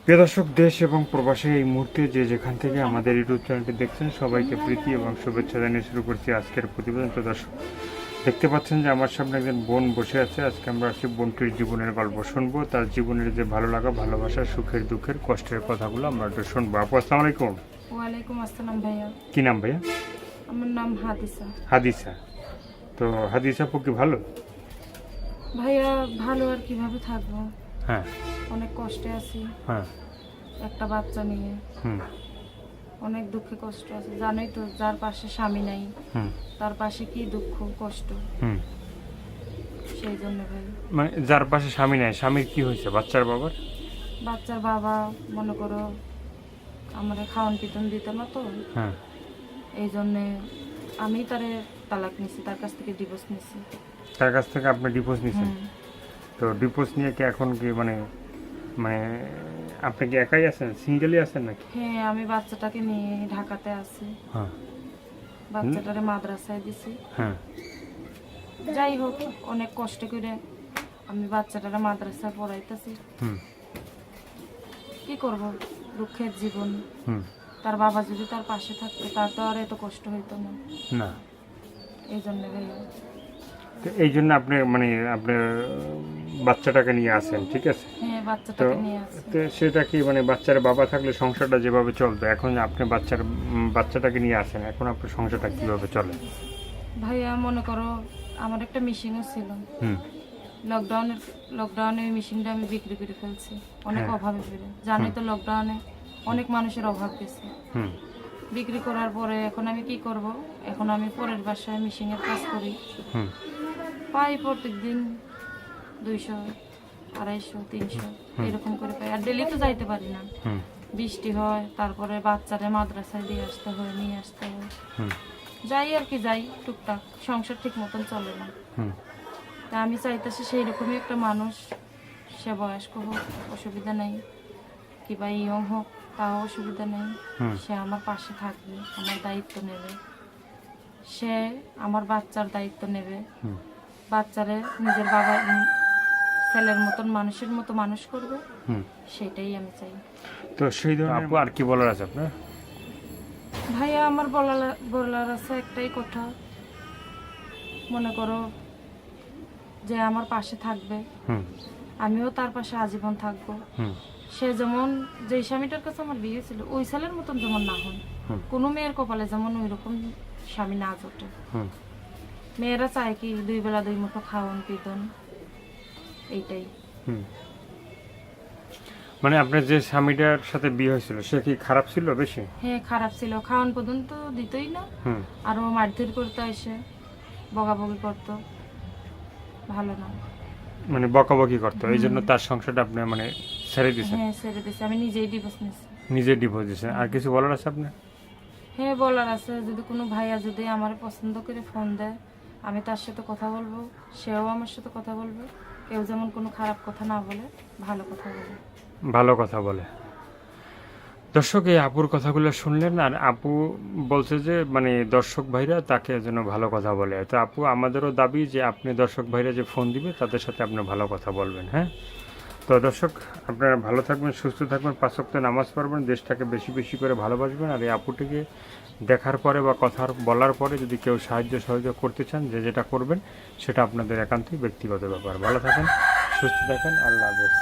প্রিয় দর্শক, দেশ এবং প্রবাসে এই মুহূর্তে যে যেখান থেকে আমাদের ইউটিউব চ্যানেলটি দেখছেন সবাইকে প্রীতি এবং শুভেচ্ছা জানিয়ে শুরু করছি আজকের প্রতিবেদন। তো দর্শক, দেখতে পাচ্ছেন যে আমার সামনে একজন বোন বসে আছে। আজকে আমরা আছি বোনটির জীবনের গল্প শুনবো, তার জীবনের যে ভালো লাগা, ভালোবাসা, সুখের দুঃখের, কষ্টের কথাগুলো আমরা একটু শুনবো। আপু, আসসালামু আলাইকুম। ওয়ালাইকুম আসসালাম ভাইয়া। কি নাম ভাইয়া? আমার নাম হাদিসা। হাদিসা। তো হাদিসা আপু কি ভালো? ভাইয়া ভালো আর কিভাবে থাকবো, হ্যাঁ অনেক কষ্টে আছি। হ্যাঁ। একটা বাচ্চা নিয়ে হুম অনেক দুঃখে কষ্ট আছে। জানোই তো, যার পাশে স্বামী নাই হুম তার পাশে কি দুঃখ কষ্ট। হুম। সেই জন্য ভাই, মানে যার পাশে স্বামী নেই, স্বামীর কি হয়েছে? বাচ্চার বাবার? বাচ্চার বাবা মনে করো আমাদের খাওয়ান পিতন দিত না তো, হ্যাঁ। এই জন্যে আমি তারে তালাক নিছি, তার কাছ থেকে ডিভোর্স নিছি। তার কাছ থেকে আপনি ডিভোর্স নিয়েছেন? হুম। তো ডিভোর্স নিয়ে কি এখন কি মানে মানে আপনি কি একাই আছেন, সিঙ্গেলই আছেন নাকি? হ্যাঁ, আমি বাচ্চাটাকে নিয়ে ঢাকাতে আছি। হ্যাঁ বাচ্চাটারে মাদ্রাসায় দিছি। হ্যাঁ। যাই হোক, অনেক কষ্ট করে আমি বাচ্চাটারে মাদ্রাসায় পড়াইতেছি। হুম কি করব, দুঃখের জীবন। হুম। তার বাবা যদি তার পাশে থাকতো তার তো আর এত কষ্ট হইতো না। না। এই জন্য ভাইয়া। তো এই জন্য আপনি মানে আপনার বাচ্চাটাকে নিয়ে আসেন, ঠিক আছে? হ্যাঁ, তো বাচ্চাটাকে নিয়ে আসি। তো সেটা কি মানে বাচ্চার বাবা থাকলে সংসারটা যেভাবে চলতো, এখন আপনি বাচ্চাটাকে নিয়ে আসেন, এখন আপনার সংসারটা কীভাবে চলে? ভাইয়া মনে করো, আমার একটা মেশিনও ছিল। হুম লকডাউনে ওই মেশিনটা আমি বিক্রি করে ফেলছি অনেক হ্যাঁ। অভাবে পড়ে। জানোই তো, লকডাউনে অনেক মানুষের অভাব গেছে। হুম বিক্রি করার পরে এখন আমি কি করব, এখন আমি পরের বাসায় মেশিনের কাজ করি। হুম পাই প্রত্যেক দিন 200, 250, 300 এরকম করে পাই। আর ডেলি তো যাইতে পারি না, হুম বৃষ্টি হয়, তারপরে বাচ্চারে মাদ্রাসায় দিয়ে আসতে হয়, নিয়ে আসতে হয়। হুম যাই আর কি, যাই টুকটাক, সংসার ঠিক মতন চলে না। হুম। তা আমি চাইতেছি সেই রকমই একটা মানুষ, সে বয়স্ক হোক অসুবিধা নেই, কিংবা ইয়ং হোক তাও অসুবিধা নেই। হুম। সে আমার পাশে থাকবে, আমার দায়িত্ব নেবে, সে আমার বাচ্চার দায়িত্ব নেবে, হুম। বাচ্চারে নিজের বাবা ছেলের মতন মানুষের মতো মানুষ করবে। হুম। সেটাই আমি চাই। তো সেই ধরনের আপু আর কি বলার আছে আপনার? ভাইয়া, আমার বলার আছে একটাই কথা, মনে করো যে আমার পাশে থাকবে, হুম আমিও তার পাশে আজীবন থাকবো। হুম সে যেমন, যেই স্বামীটার কাছে আমার বিয়ে ছিল ওই ছেলের মতন যেমন না হন, হুম কোনো মেয়ের কপালে যেমন ওই রকম স্বামী না জোটে। হুম। মেয়েরা চায় কি 2 বেলা 2 মুঠো খাওয়ান পিতন, এইটাই। হুম। মানে আপনার যে স্বামীটার সাথে বিয়ে হয়েছিল সে কি খারাপ ছিল বেশি? হ্যাঁ, খারাপ ছিল, খাওয়ান পর্যন্ত দিতই না। হুম। আরও মারধর করতো, এসে বকাবকি করতো, ভালো না। মানে বকাবকি করতো, এই জন্য তার সংসারটা আপনি মানে ছেড়ে দিয়েছেন? হ্যাঁ, ছেড়ে দিয়েছি, আমি নিজেই ডিভোর্স নিয়েছি। নিজে ডিভোর্স দিয়েছেন। আর কিছু বলার আছে আপনার? হ্যাঁ, বলার আছে, যদি কোনো ভাইয়া যদি আমার পছন্দ করে ফোন দেয়, আমি তার সাথে কথা বলবো, সেও আমার সাথে কথা বলবে। কেউ যেমন কোনো খারাপ কথা না বলে, ভালো কথা বলে। ভালো কথা বলে। দর্শক, এই আপুর কথাগুলো শুনলেন, আর আপু বলছে যে মানে দর্শক ভাইরা তাকে যেন ভালো কথা বলে। তো আপু, আমাদেরও দাবি যে আপনি দর্শক ভাইরা যে ফোন দিবে তাদের সাথে আপনি ভালো কথা বলবেন। হ্যাঁ। তো দর্শক, আপনারা ভালো থাকবেন, সুস্থ থাকবেন, 5 ওয়াক্ত নামাজ পড়বেন, দেশটাকে বেশি বেশি করে ভালোবাসবেন। আর এই আপুটিকে দেখার পরে বা কথা বলার পরে যদি কেউ সাহায্য সহযোগ করতে চান, যে যেটা করবেন সেটা আপনাদের একান্তই ব্যক্তিগত ব্যাপার। ভালো থাকেন, সুস্থ থাকেন, আল্লাহ হাফেজ।